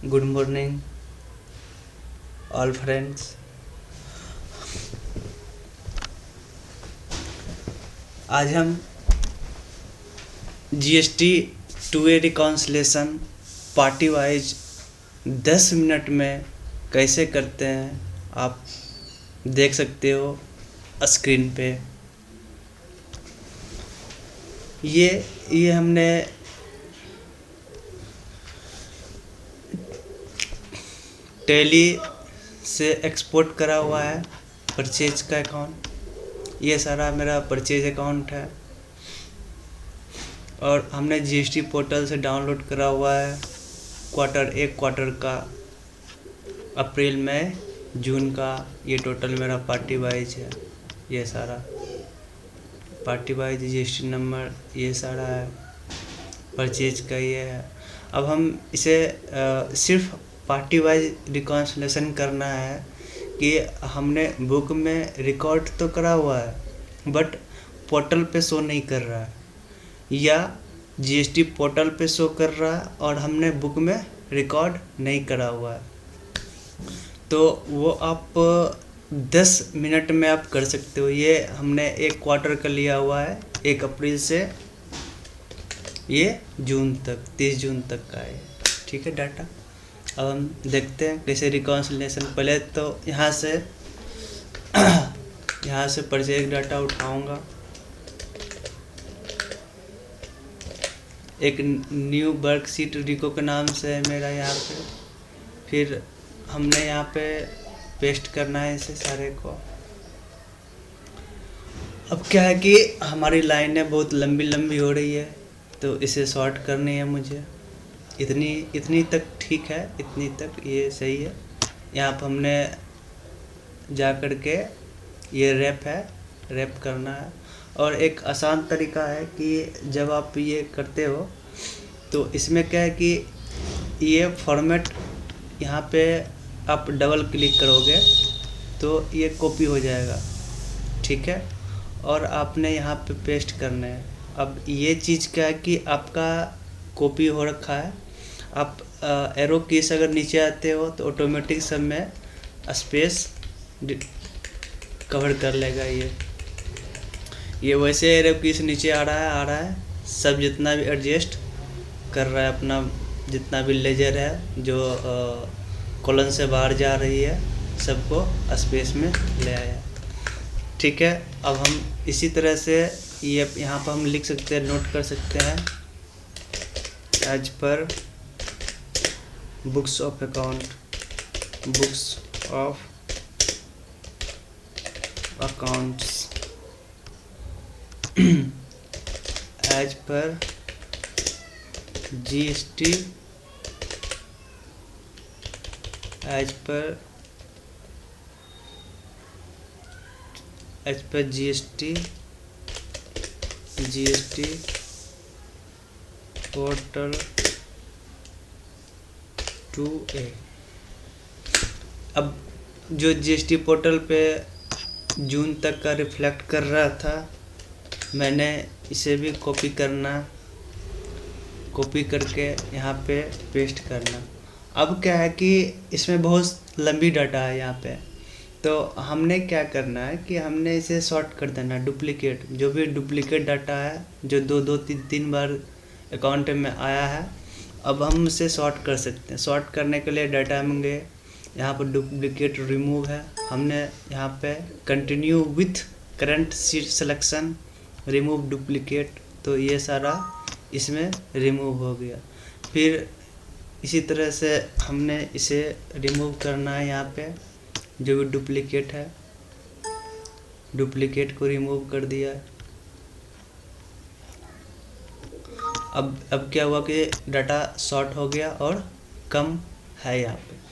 Good morning all friends. आज हम GST 2A reconciliation party wise 10 minute में कैसे करते हैं आप देख सकते हो स्क्रीन पे। ये हमने टैली से एक्सपोर्ट करा हुआ है परचेज का अकाउंट। ये सारा मेरा परचेज अकाउंट है और हमने जीएसटी पोर्टल से डाउनलोड करा हुआ है क्वार्टर का, अप्रैल मई जून का। ये टोटल मेरा पार्टी वाइज है। ये सारा पार्टी वाइज जीएसटी नंबर ये सारा है, परचेज का ये है। अब हम इसे सिर्फ पार्टी वाइज रिकॉन्सिलेशन करना है कि हमने बुक में रिकॉर्ड तो करा हुआ है बट पोर्टल पे शो नहीं कर रहा है, या जीएसटी पोर्टल पे शो कर रहा है और हमने बुक में रिकॉर्ड नहीं करा हुआ है। तो वो आप 10 मिनट में आप कर सकते हो। ये हमने एक क्वार्टर का लिया हुआ है, 1 अप्रैल से ये जून तक, 30 जून तक का है। ठीक है डाटा। अब हम देखते हैं कैसे रिकॉन्सिलेशन। पहले तो यहाँ से परचेज डाटा उठाऊंगा। एक न्यू वर्कशीट रिको के नाम से है मेरा यहाँ पे। फिर हमने यहाँ पे पेस्ट करना है इसे सारे को। अब क्या है कि हमारी लाइनें बहुत लंबी हो रही है तो इसे शॉर्ट करनी है मुझे। इतनी तक ठीक है, इतनी तक ये सही है। यहाँ पर हमने जा कर के ये रैप करना है। और एक आसान तरीका है कि जब आप ये करते हो तो इसमें क्या है कि ये फॉर्मेट यहाँ पे आप डबल क्लिक करोगे तो ये कॉपी हो जाएगा। ठीक है, और आपने यहाँ पे पेस्ट करना है। अब ये चीज़ क्या है कि आपका कॉपी हो रखा है। आप एरो की से अगर नीचे आते हो तो ऑटोमेटिक सब में स्पेस कवर कर लेगा। ये वैसे एरो की से नीचे आ रहा है सब, जितना भी एडजस्ट कर रहा है अपना, जितना भी लेजर है जो कॉलन से बाहर जा रही है सबको स्पेस में ले आया। ठीक है, अब हम इसी तरह से ये यहाँ पर हम लिख सकते हैं, नोट कर सकते हैं as per books of account, books of accounts as per GST, as per GST portal 2A। अब जो जीएसटी पोर्टल पे जून तक का रिफ्लेक्ट कर रहा था, मैंने इसे भी कॉपी करके यहाँ पे पेस्ट करना। अब क्या है कि इसमें बहुत लंबी डाटा है यहाँ पे, तो हमने क्या करना है कि हमने इसे सॉर्ट कर देना। डुप्लीकेट, जो भी डुप्लीकेट डाटा है जो 2-3 बार अकाउंट में आया है, अब हम इसे सॉर्ट कर सकते हैं। सॉर्ट करने के लिए डाटा होंगे, यहाँ पर डुप्लीकेट रिमूव है। हमने यहाँ पे continue with current seat selection, remove duplicate, तो ये सारा इसमें रिमूव हो गया। फिर इसी तरह से हमने इसे रिमूव करना है। यहाँ पे जो भी डुप्लीकेट है, डुप्लीकेट को रिमूव कर दिया। अब क्या हुआ कि डाटा शॉर्ट हो गया और कम है यहाँ पे।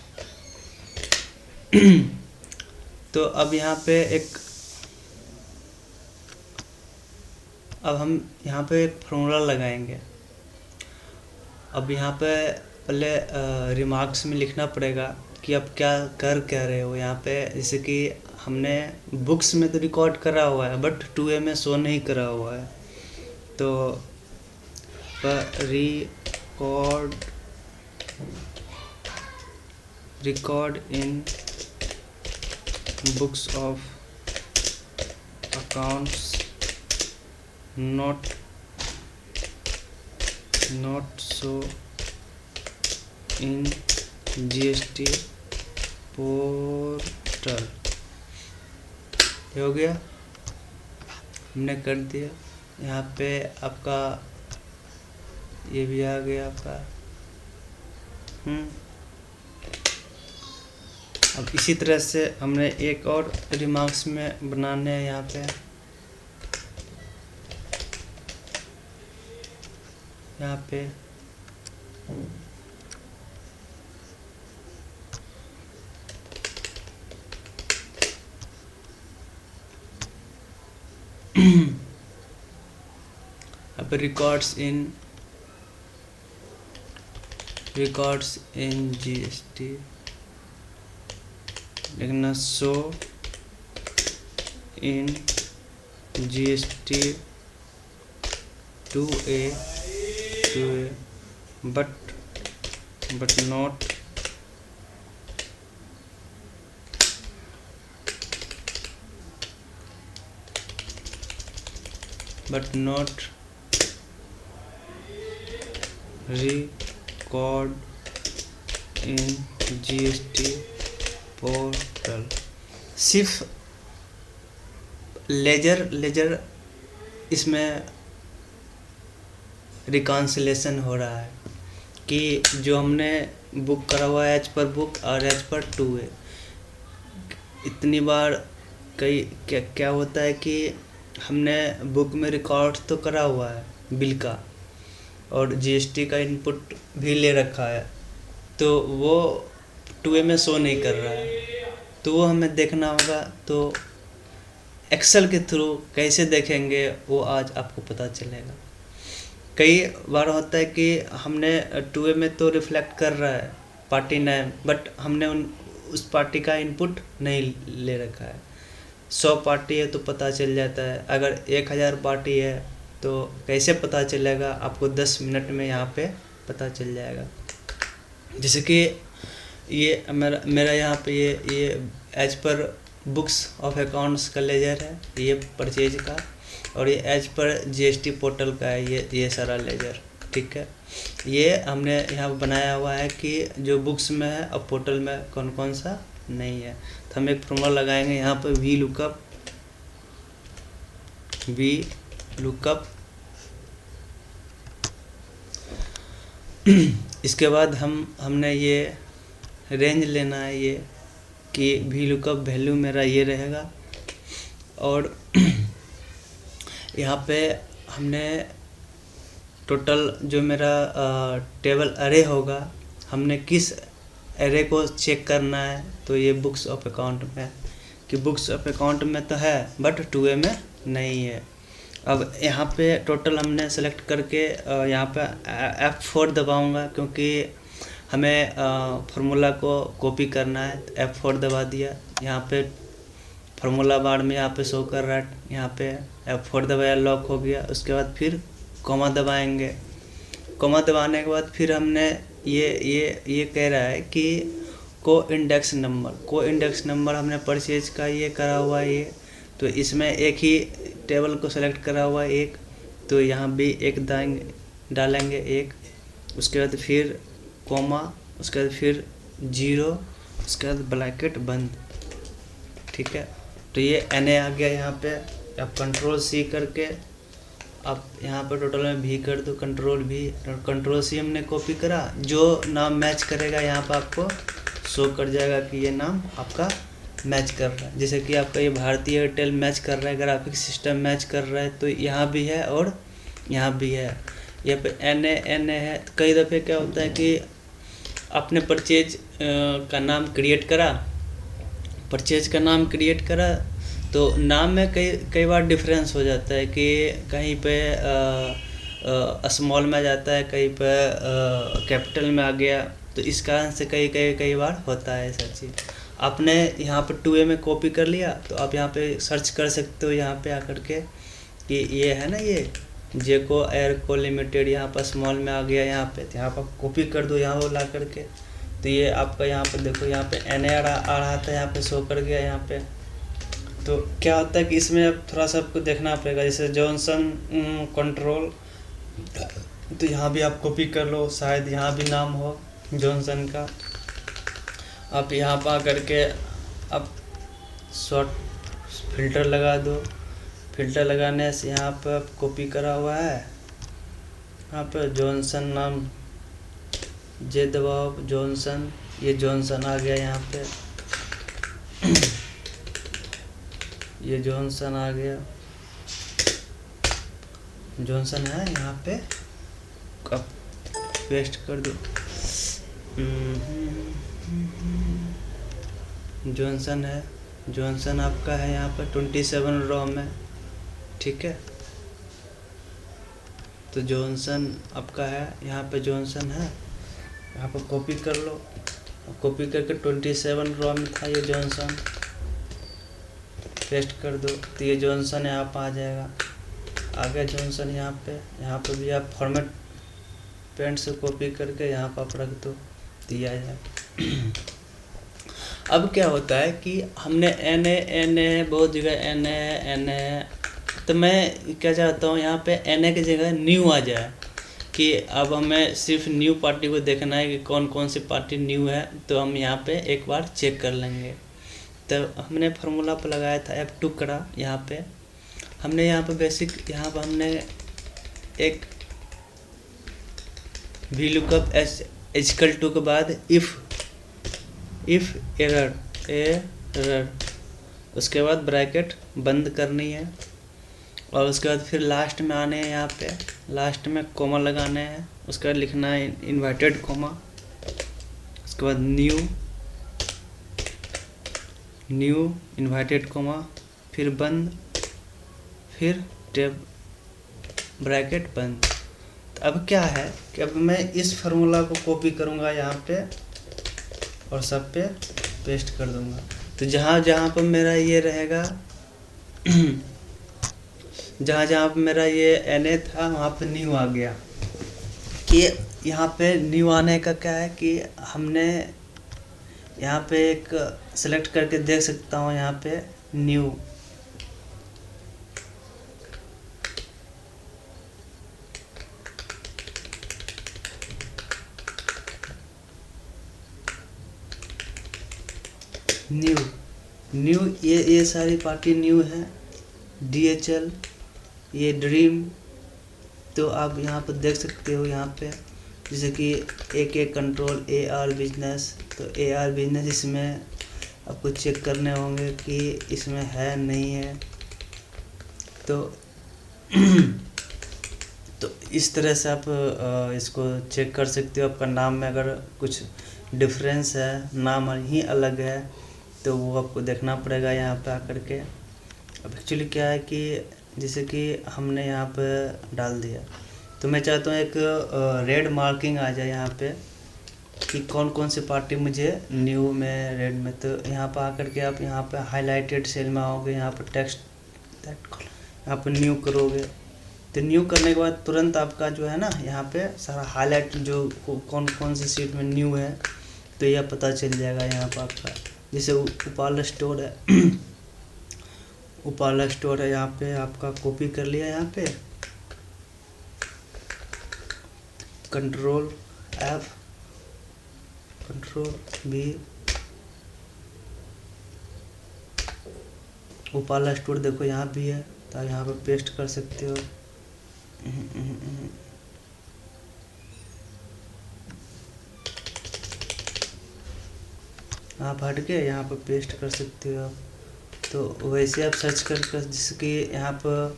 तो अब यहाँ पे अब हम यहाँ पे एक फॉर्मूला लगाएंगे। अब यहाँ पे पहले रिमार्क्स में लिखना पड़ेगा कि आप क्या रहे हो यहाँ पे। जैसे कि हमने बुक्स में तो रिकॉर्ड करा हुआ है बट 2A में शो नहीं करा हुआ है, तो record record in books of accounts not so in GST portal. हो गया, हमने कर दिया। यहाँ पे आपका ये भी आ गया आपका। अब इसी तरह से हमने एक और रिमार्क्स में बनाने हैं यहाँ पे। यहाँ पे अब रिकॉर्ड्स इन GST लिखना, show in GST 2A but not record in GST portal. सिर्फ लेजर इसमें रिकॉन्सिलेशन हो रहा है कि जो हमने बुक करा हुआ है एज पर बुक और एज पर 2A। इतनी बार क्या होता है कि हमने बुक में रिकॉर्ड तो करा हुआ है बिल का और GST का इनपुट भी ले रखा है, तो वो 2A में शो नहीं कर रहा है, तो वो हमें देखना होगा। तो एक्सेल के थ्रू कैसे देखेंगे वो आज आपको पता चलेगा। कई बार होता है कि हमने 2A में तो रिफ्लेक्ट कर रहा है पार्टी नेम, बट हमने उस पार्टी का इनपुट नहीं ले रखा है। 100 पार्टी है तो पता चल जाता है, अगर 1000 पार्टी है तो कैसे पता चलेगा? आपको 10 मिनट में यहाँ पे पता चल जाएगा। जैसे कि ये मेरा यहाँ पे ये as per books of accounts का लेजर है, ये परचेज का, और ये एज पर GST पोर्टल का है ये सारा लेजर। ठीक है, ये हमने यहाँ बनाया हुआ है कि जो बुक्स में है और पोर्टल में कौन कौन सा नहीं है। तो हम एक फॉर्मूला लगाएंगे यहाँ पर वी लुकअप। इसके बाद हमने ये रेंज लेना है, ये कि वी लुकअप वैल्यू मेरा ये रहेगा, और यहाँ पे हमने टोटल जो मेरा टेबल अरे होगा, हमने किस अरे को चेक करना है, तो ये बुक्स ऑफ अकाउंट में, कि बुक्स ऑफ अकाउंट में तो है बट 2A में नहीं है। अब यहाँ पे टोटल हमने सेलेक्ट करके यहाँ पे F4 दबाऊंगा, क्योंकि हमें फार्मूला को कॉपी करना है। F4 दबा दिया, यहाँ पे फार्मूला बार में यहाँ पे शो कर रहा है, यहाँ पे F4 दबाया, लॉक हो गया। उसके बाद फिर कॉमा दबाएंगे, कॉमा दबाने के बाद फिर हमने ये कह रहा है कि को इंडेक्स नंबर हमने परचेज का ये करा हुआ है ये, तो इसमें एक ही टेबल को सेलेक्ट करा हुआ है एक, तो यहाँ भी एक डालेंगे एक, उसके बाद फिर कॉमा, उसके बाद फिर 0, उसके बाद ब्रैकेट बंद। ठीक है, तो ये NA आ गया यहाँ पे। अब Ctrl+C करके अब यहाँ पर टोटल में भी कर दो, Ctrl+C हमने कॉपी करा, जो नाम मैच करेगा यहाँ पर आपको शो कर जाएगा कि ये नाम आपका मैच कर रहा है। जैसे कि आपका ये भारतीय एयरटेल मैच कर रहा है, ग्राफिक सिस्टम मैच कर रहा है, तो यहाँ भी है और यहाँ भी है। यहाँ पे NA है। तो कई दफ़े क्या होता है कि आपने परचेज का नाम क्रिएट करा, तो नाम में कई बार डिफरेंस हो जाता है कि कहीं पे स्मॉल में जाता है, कहीं पे कैपिटल में आ गया, तो इस कारण से कई बार होता है ऐसा चीज़। आपने यहाँ पर 2A में कॉपी कर लिया, तो आप यहाँ पे सर्च कर सकते हो यहाँ पे आकर के कि ये है ना, ये जेको एयर को लिमिटेड, यहाँ पर स्मॉल में आ गया यहाँ पे, तो यहाँ पर कॉपी कर दो यहाँ वो ला करके, तो ये आपका यहाँ पे देखो, यहाँ पे NA आ रहा था, यहाँ पे शो कर गया यहाँ पे। तो क्या होता है कि इसमें अब थोड़ा सा आपको देखना पड़ेगा, जैसे जॉनसन कंट्रोल, तो यहाँ भी आप कॉपी कर लो, शायद यहाँ भी नाम हो जॉनसन का। आप यहाँ पर आकर के आप शॉर्ट फिल्टर लगा दो। फिल्टर लगाने से यहाँ पर कॉपी करा हुआ है, यहाँ पर जॉनसन नाम जे दबाओ, जॉनसन, ये जॉनसन आ गया यहाँ पे। ये जॉनसन आ गया, जॉनसन है यहाँ पे, अब पेस्ट कर दो। जॉनसन है, जॉनसन आपका है यहाँ पर 27 रोम है, ठीक है। तो जॉनसन आपका है यहाँ पे, जॉनसन है, यहाँ पर कॉपी कर लो। कॉपी करके 27 रोम में था ये जॉनसन, पेस्ट कर दो, तो ये जॉनसन यहाँ पर आ जाएगा। आ गया जॉनसन यहाँ पे भी आप फॉर्मेट पेंट से कॉपी करके यहाँ पर आप रख दो, दिया जाए। अब क्या होता है कि हमने NA बहुत जगह NA, तो मैं क्या चाहता हूँ यहाँ पे NA की जगह न्यू आ जाए, कि अब हमें सिर्फ न्यू पार्टी को देखना है कि कौन कौन सी पार्टी न्यू है। तो हम यहाँ पे एक बार चेक कर लेंगे। तो हमने फार्मूला पर लगाया था F2 करा, यहाँ पे हमने यहाँ पे बेसिक, यहाँ पर हमने एक VLOOKUP =2 के बाद इफ एरर, उसके बाद ब्रैकेट बंद करनी है, और उसके बाद फिर लास्ट में आने हैं, यहाँ पे लास्ट में कॉमा लगाने हैं, उसके बाद लिखना है इन्वर्टेड कॉमा, उसके बाद न्यू इन्वर्टेड कॉमा, फिर बंद, फिर टेब ब्रैकेट बंद। तो अब क्या है कि अब मैं इस फार्मूला को कॉपी करूँगा यहाँ पे और सब पे पेस्ट कर दूँगा। तो जहाँ जहाँ पर मेरा ये रहेगा जहाँ जहाँ पे मेरा ये NA था वहाँ पे न्यू आ गया। कि यहाँ पे न्यू आने का क्या है कि हमने यहाँ पे एक सेलेक्ट करके देख सकता हूँ, यहाँ पे न्यू, ये सारी पार्टी न्यू है। DHL, ये ड्रीम, तो आप यहाँ पर देख सकते हो, यहाँ पे जैसे कि एक कंट्रोल AR बिजनेस, तो AR बिजनेस इसमें आपको चेक करने होंगे कि इसमें है नहीं है। तो इस तरह से आप इसको चेक कर सकते हो। आपका नाम में अगर कुछ डिफरेंस है, नाम ही अलग है, तो वो आपको देखना पड़ेगा यहाँ पे आकर के। अब एक्चुअली क्या है कि जैसे कि हमने यहाँ पे डाल दिया, तो मैं चाहता हूँ एक रेड मार्किंग आ जाए यहाँ पे कि कौन कौन सी पार्टी मुझे न्यू में रेड में। तो यहाँ पर आकर के आप यहाँ पे हाईलाइटेड सेल में आओगे, यहाँ पर टेक्स्ट यहाँ पर न्यू करोगे। तो न्यू करने के बाद तुरंत आपका जो है ना, यहाँ पे सारा हाईलाइट जो कौन कौन सी सीट में न्यू है, तो यह पता चल जाएगा यहाँ पर आपका। जैसे उपाला स्टोर है उपाला स्टोर है, यहाँ पे आपका कॉपी कर लिया, यहाँ पे Ctrl+F Ctrl+V, उपाला स्टोर देखो यहाँ भी है, तो यहाँ पे पेस्ट कर सकते हो। आप हट के यहाँ पर पेस्ट कर सकते हो आप। तो वैसे आप सर्च कर जिसकी यहाँ पर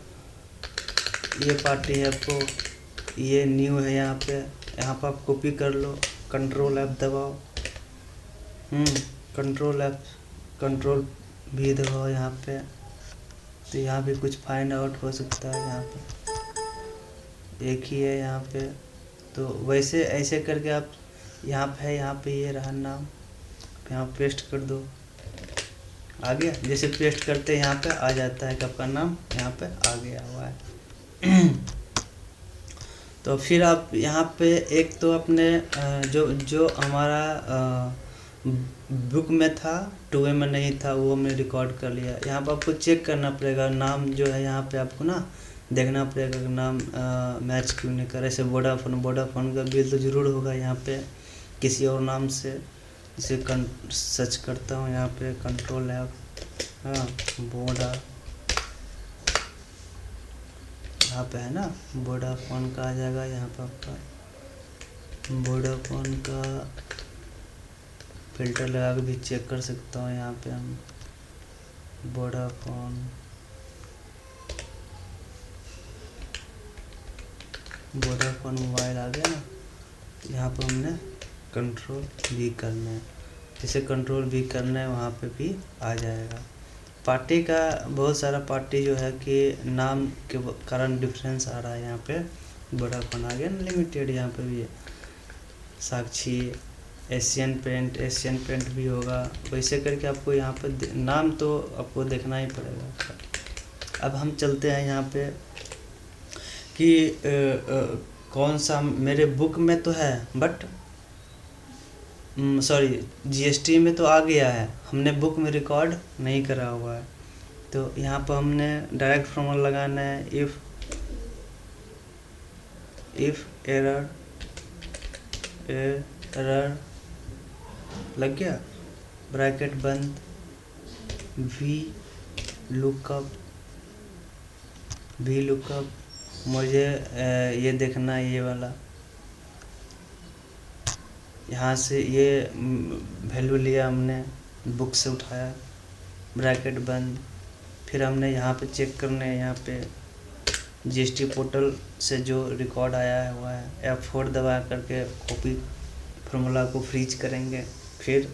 ये पार्टी है, आपको ये न्यू है, यहाँ पर आप कॉपी कर लो, Ctrl+F दबाओ, Ctrl+V दबाओ यहाँ पे। तो यहाँ भी कुछ फाइंड आउट हो सकता है, यहाँ पे एक ही है यहाँ पे। तो वैसे ऐसे करके आप यहाँ पे ये रहा नाम, यहाँ पेस्ट कर दो, आ गया। जैसे पेस्ट करते यहाँ पे आ जाता है कि आपका नाम यहाँ पे आ गया हुआ है। तो फिर आप यहाँ पे एक तो अपने जो जो हमारा बुक में था 2A में नहीं था, वो हमने रिकॉर्ड कर लिया। यहाँ पर आपको चेक करना पड़ेगा, नाम जो है यहाँ पे आपको ना देखना पड़ेगा कि नाम मैच क्यों नहीं कर। ऐसे वोडाफोन का बिल तो ज़रूर होगा यहाँ पे किसी और नाम से। इसे सर्च करता हूँ यहाँ पे, कंट्रोल ऐप, हाँ वोडा यहाँ पे है ना, वोडाफोन का आ जाएगा यहाँ पर आपका। वोडाफोन का फ़िल्टर लगा के भी चेक कर सकता हूँ यहाँ पे हम। वोडाफोन मोबाइल आ गया ना, यहाँ पर हमने कंट्रोल भी करना है। जिसे कंट्रोल भी करना है वहाँ पे भी आ जाएगा। पार्टी का बहुत सारा पार्टी जो है कि नाम के कारण डिफरेंस आ रहा है। यहाँ पे वोडाफोन आ गया ना लिमिटेड, यहाँ पे भी साक्षी, एशियन पेंट भी होगा। वैसे करके आपको यहाँ पे नाम तो आपको देखना ही पड़ेगा। अब हम चलते हैं यहाँ पे कि कौन सा मेरे बुक में तो है, बट सॉरी जीएसटी में तो आ गया है, हमने बुक में रिकॉर्ड नहीं करा हुआ है। तो यहाँ पर हमने डायरेक्ट फॉर्मूला लगाना है। इफ एरर लग गया, ब्रैकेट बंद, वी लुकअप मुझे ये देखना है, ये वाला यहाँ से ये वैल्यू लिया हमने, बुक से उठाया, ब्रैकेट बंद। फिर हमने यहाँ पे चेक करने हैं, यहाँ पे जीएसटी पोर्टल से जो रिकॉर्ड आया हुआ है, F4 दबा करके कॉपी फार्मूला को फ्रीज करेंगे। फिर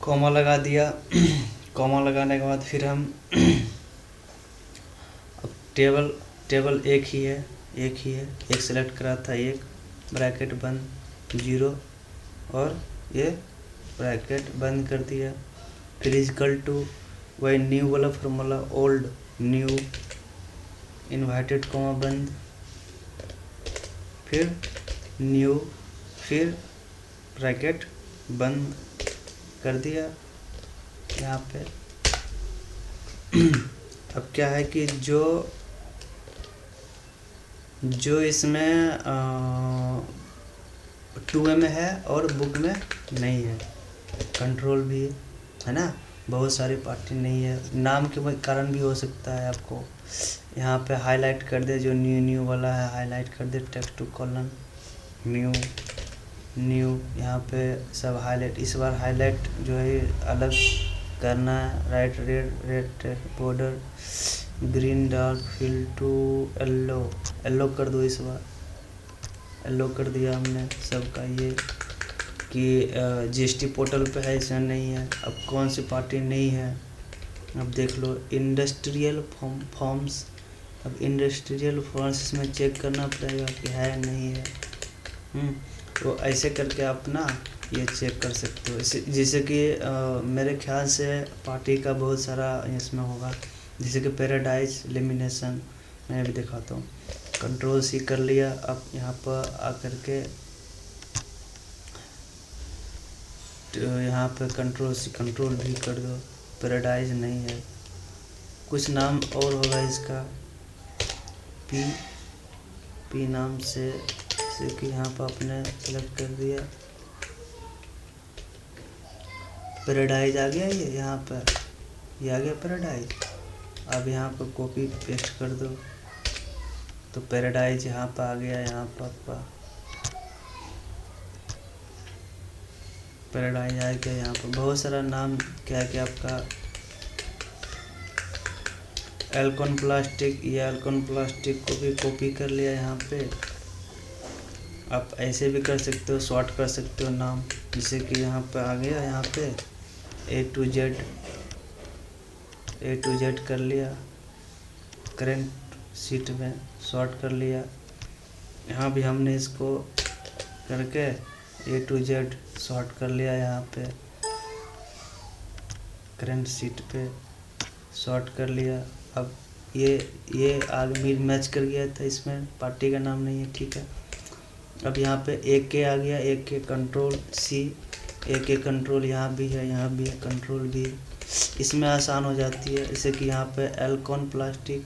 कॉमा लगा दिया। कॉमा लगाने के बाद फिर हम अब टेबल एक ही है, एक सेलेक्ट करा था, एक ब्रैकेट बंद 0 और ये ब्रैकेट बंद कर दिया। फिर इक्वल टू वही न्यू वाला formula, old new inverted comma बंद, फिर न्यू, फिर ब्रैकेट बंद कर दिया यहाँ पे। अब क्या है कि जो इसमें 2A में है और बुक में नहीं है, कंट्रोल भी है ना, बहुत सारी पार्टी नहीं है, नाम के कारण भी हो सकता है। आपको यहाँ पे हाईलाइट कर दे, जो न्यू वाला है हाईलाइट कर दे, टेक्स्ट टू कॉलन न्यू यहाँ पे सब हाईलाइट। इस बार हाईलाइट जो है अलग करना है, right red border, green dark fill to yellow कर दो। इस बार येलो कर दिया हमने सबका। ये कि जीएसटी पोर्टल पे है, इसमें नहीं है। अब कौन सी पार्टी नहीं है, अब देख लो, इंडस्ट्रियल फॉर्म्स। अब इंडस्ट्रियल फॉर्म्स इसमें चेक करना पड़ेगा कि है नहीं है। तो ऐसे करके आप ना ये चेक कर सकते हो। जैसे कि मेरे ख्याल से पार्टी का बहुत सारा इसमें होगा, जैसे कि पैराडाइज लेमिनेशन मैं भी दिखाता हूँ। कंट्रोल C कर लिया। अब यहाँ पर आकर के तो यहाँ पे कंट्रोल V कर दो। पैराडाइज नहीं है, कुछ नाम और होगा इसका, पी नाम से, जैसे कि यहाँ पर आपने सेलेक्ट कर दिया, पैराडाइज आ गया। ये यहाँ पर ये आ गया पैराडाइज। अब यहाँ पर कॉपी पेस्ट कर दो तो पैराडाइज यहाँ पर आ गया। यहाँ पर आपका पैराडाइज आ गया। यहाँ पर बहुत सारा नाम क्या है कि आपका एल्कोन प्लास्टिक, ये एल्कोन प्लास्टिक को भी कॉपी कर लिया यहाँ पे। आप ऐसे भी कर सकते हो, शॉर्ट कर सकते हो नाम, जैसे कि यहाँ पे आ गया, यहाँ पे A to Z कर लिया, करेंट सीट में शॉर्ट कर लिया। यहाँ भी हमने इसको करके A to Z शॉर्ट कर लिया, यहाँ पे करेंट सीट पे शॉर्ट कर लिया। अब ये आगे मैच कर गया था, इसमें पार्टी का नाम नहीं है, ठीक है। अब यहाँ पे AK आ गया, AK Ctrl+C, AK कंट्रोल यहाँ भी है, यहाँ भी है, Ctrl+V। इसमें आसान हो जाती है, जैसे कि यहाँ पे एल्कोन प्लास्टिक,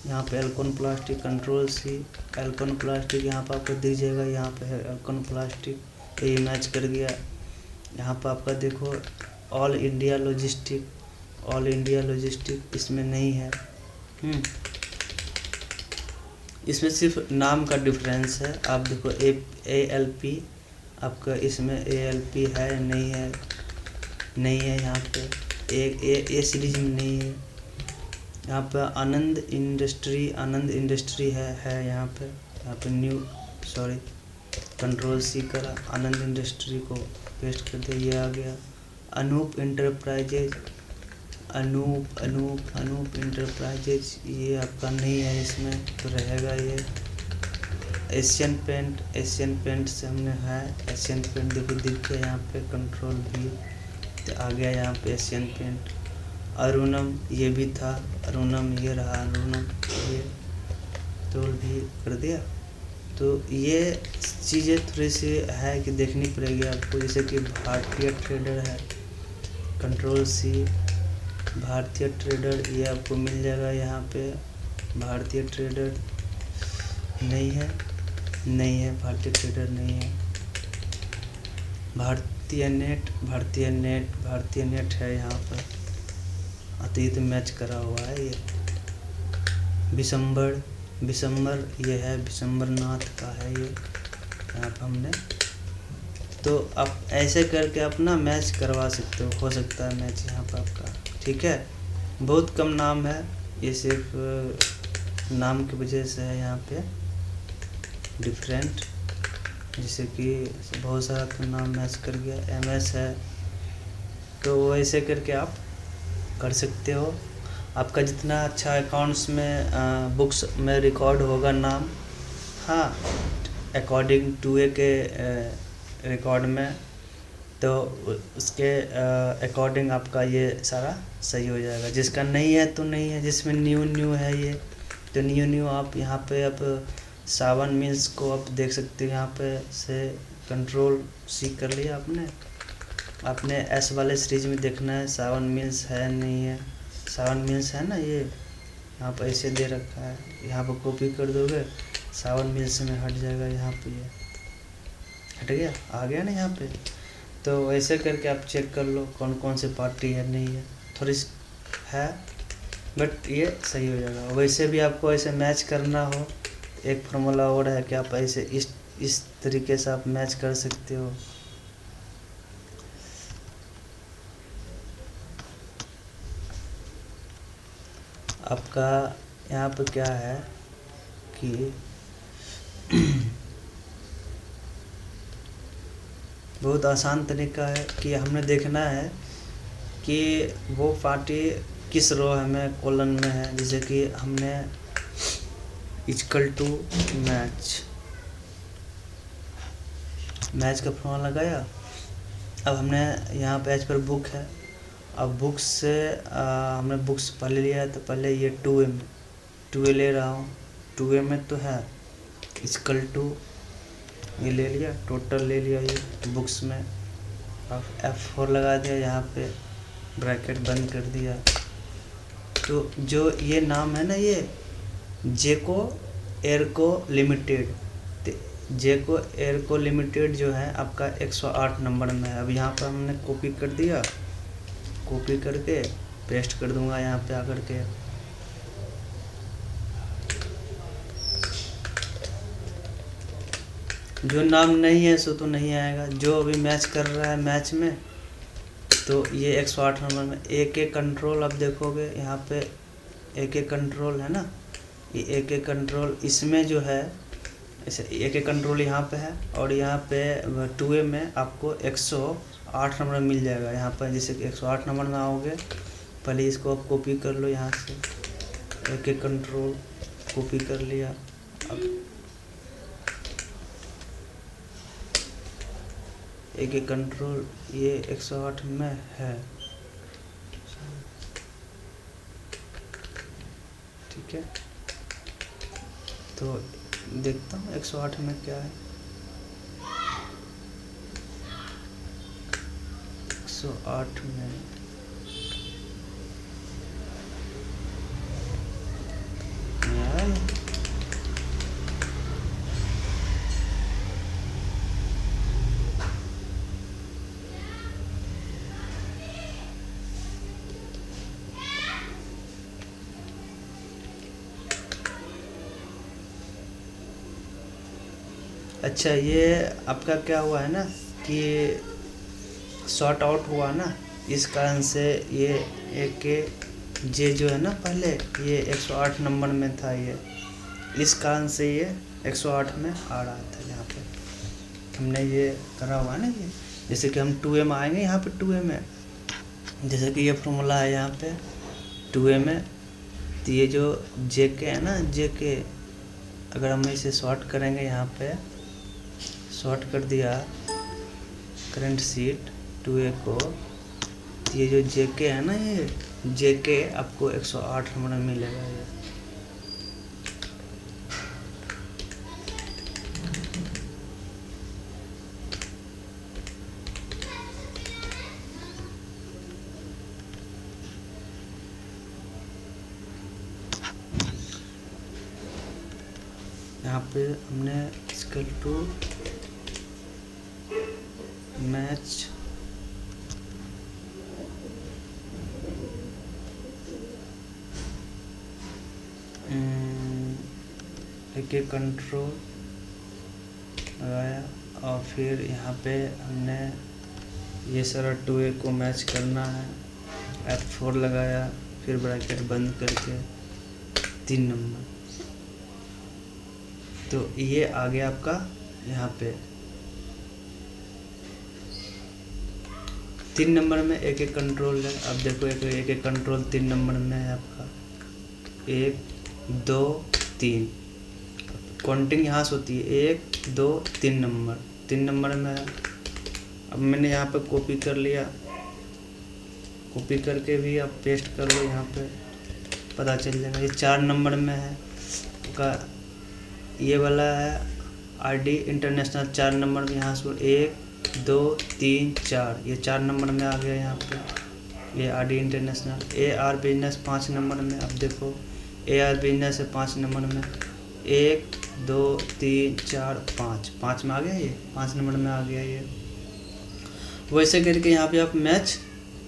यहाँ पे Alcon plastic, Ctrl+C, Alcon plastic यहाँ पे आपको दिख जाएगा, यहाँ पे है एल्कोन प्लास्टिक, ये मैच कर गया। यहाँ पे आपका देखो all India logistic, all India logistic इसमें नहीं है। इसमें सिर्फ नाम का डिफरेंस है। आप देखो ALP आपका, इसमें ALP है नहीं है, नहीं है यहाँ पे, ए सीरीज में नहीं है। यहाँ पे आनंद इंडस्ट्री है यहाँ पे न्यू, सॉरी Ctrl+C करा, आनंद इंडस्ट्री को पेस्ट कर दिया, ये आ गया। अनूप इंटरप्राइजेज, अनूप इंटरप्राइजेज ये आपका नहीं है, इसमें तो रहेगा ये। एशियन पेंट से हमने है, एशियन पेंट देखो दिख गया यहाँ पे, Ctrl+V तो आ गया यहाँ पे एशियन पेंट। अरुणम ये भी था, अरुणम ये रहा, अरुणम ये Ctrl+V कर दिया। तो ये चीज़ें थोड़ी सी है कि देखनी पड़ेगी आपको, जैसे कि भारतीय ट्रेडर है, Ctrl+C, भारतीय ट्रेडर ये आपको मिल जाएगा यहाँ पे। भारतीय ट्रेडर नहीं है, भारतीय ट्रेडर नहीं है। भारतीय नेट है यहाँ पर, अतीत मैच करा हुआ है ये। बिशंबर ये है, बिशंबर नाथ का है ये यहाँ पर हमने। तो आप ऐसे करके अपना मैच करवा सकते हो सकता है मैच यहाँ पर आपका, ठीक है। बहुत कम नाम है, ये सिर्फ नाम की वजह से है यहाँ पे डिफरेंट, जैसे कि बहुत सारा तो नाम मैच कर गया। MS है, तो वैसे करके आप कर सकते हो। आपका जितना अच्छा अकाउंट्स में बुक्स में रिकॉर्ड होगा नाम, हाँ, अकॉर्डिंग टू ए के रिकॉर्ड में, तो उसके अकॉर्डिंग आपका ये सारा सही हो जाएगा। जिसका नहीं है तो नहीं है, जिसमें न्यू है ये, तो न्यू आप यहाँ पे आप सावन मिल्स को आप देख सकते हो, यहाँ पे से Ctrl+C कर लिया आपने S वाले सीरीज में देखना है सावन मिल्स है नहीं है, सावन मिल्स है ना, ये यहाँ पर ऐसे दे रखा है, यहाँ पर कॉपी कर दोगे सावन मिल्स में हट जाएगा, यहाँ पे ये हट गया, आ गया ना यहाँ पे। तो ऐसे करके आप चेक कर लो कौन कौन से पार्टी है नहीं है, थोड़ी है बट ये सही हो जाएगा। वैसे भी आपको ऐसे मैच करना हो, एक फार्मूला और है कि आप ऐसे इस तरीके से आप मैच कर सकते हो। आपका यहाँ पर क्या है कि बहुत आसान तरीका है कि हमने देखना है कि वो पार्टी किस रो हमें कॉलम में है। जैसे कि हमने इक्वल टू मैच का फॉर्मूला लगाया। अब हमने यहाँ पेज पर बुक है, अब बुक्स से हमने बुक्स पहले लिया तो पहले ये 2A ले रहा हूँ, 2A में तो है इक्वल टू ये ले लिया, टोटल ले लिया ये बुक्स में, अब F4 लगा दिया, यहाँ पे ब्रैकेट बंद कर दिया। तो जो ये नाम है ना, ये जेको एयरको लिमिटेड, जेको एयरको लिमिटेड जो है आपका 108 नंबर में है। अब यहाँ पर हमने कॉपी कर दिया, कॉपी करके पेस्ट कर दूंगा यहाँ पे आकर के। जो नाम नहीं है सो तो नहीं आएगा, जो अभी मैच कर रहा है मैच में, तो ये 108 नंबर में AK कंट्रोल। अब देखोगे यहाँ पे AK कंट्रोल है ना, ये AK कंट्रोल इसमें जो है ऐसे AK कंट्रोल यहाँ पे है, और यहाँ पे 2A में आपको 108 नंबर मिल जाएगा। यहाँ पर जैसे कि 108 नंबर में आओगे, पहले इसको आप कॉपी कर लो, यहाँ से AK कंट्रोल कॉपी कर लिया। अब AK कंट्रोल ये 108 में है, ठीक है, तो देखता हूँ 108 में क्या है। 108 में यार अच्छा, ये आपका क्या हुआ है ना कि शॉर्ट आउट हुआ ना, इस कारण से ये एक जे जो है ना पहले ये 108 नंबर में था, ये इस कारण से ये 108 में आ रहा था। यहाँ पे हमने ये करा हुआ है ना, ये जैसे कि हम 2A में आएंगे, यहाँ पे 2A में जैसे कि ये फॉर्मूला है यहाँ पे 2A में, तो ये जो JK है ना, JK अगर हम इसे शॉर्ट करेंगे, यहाँ पे शॉर्ट कर दिया करंट शीट 2A को, तो ये जो JK है ना, ये JK आपको 108 नंबर में मिलेगा। ये यहाँ पे हमने स्केल टू मैच एक कंट्रोल लगाया और फिर यहाँ पे हमने ये सारा 2A को मैच करना है, F4 लगाया, फिर ब्रैकेट बंद करके 3 नंबर, तो ये आ गया आपका यहाँ पे 3 नंबर में एक एक कंट्रोल है। अब देखो एक एक कंट्रोल 3 नंबर में है आपका, 1 2 3, काउंटिंग यहाँ से होती है 1 2 3 नंबर, 3 नंबर में है। अब मैंने यहाँ पे कॉपी कर लिया, कॉपी करके भी आप पेस्ट कर लो, यहाँ पे पता चल जाएगा। ये 4 नंबर में है का, ये वाला है RD इंटरनेशनल 4 नंबर में, यहाँ से 1 2 3 4, ये 4 नंबर में आ गया यहाँ पे। ये RD international AR business 5 number में, अब देखो AR बिजनेस है 5 नंबर में, 1 2 3 4 5, 5 में आ गया, ये 5 नंबर में आ गया। ये वैसे करके यहाँ पे आप मैच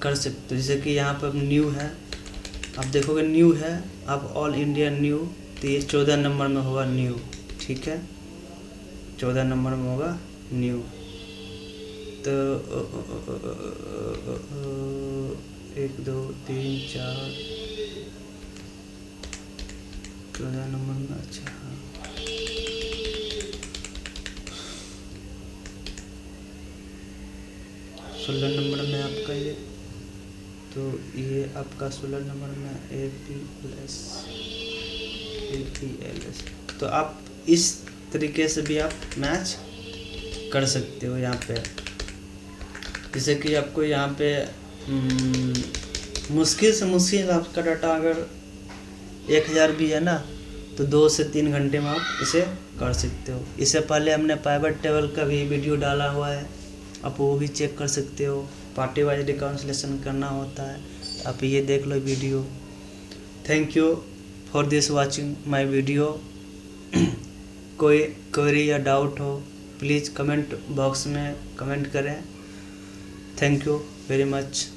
कर सकते हो। जैसे कि यहाँ पे न्यू है, आप देखोगे न्यू है, आप ऑल इंडिया न्यू, तो ये 14 नंबर में होगा न्यू, ठीक है, 14 नंबर में होगा न्यू। तो 1 2 3 4 14 नंबर में, अच्छा हाँ, सोलह नंबर में आपका ये, तो ये आपका 16 नंबर में APLS। तो आप इस तरीके से भी आप मैच कर सकते हो यहाँ पे। जैसे कि आपको यहाँ पे मुश्किल से मुश्किल आपका डाटा अगर 1000 भी है ना, तो 2 से 3 घंटे में आप इसे कर सकते हो। इससे पहले हमने पाइवट टेबल का भी वीडियो डाला हुआ है, आप वो भी चेक कर सकते हो। पार्टी वाइज रिकॉन्सिलेशन करना होता है, आप ये देख लो video. Thank you for this watching my video. कोई क्वेरी या डाउट हो प्लीज़ कमेंट बॉक्स में कमेंट करें। Thank you very much.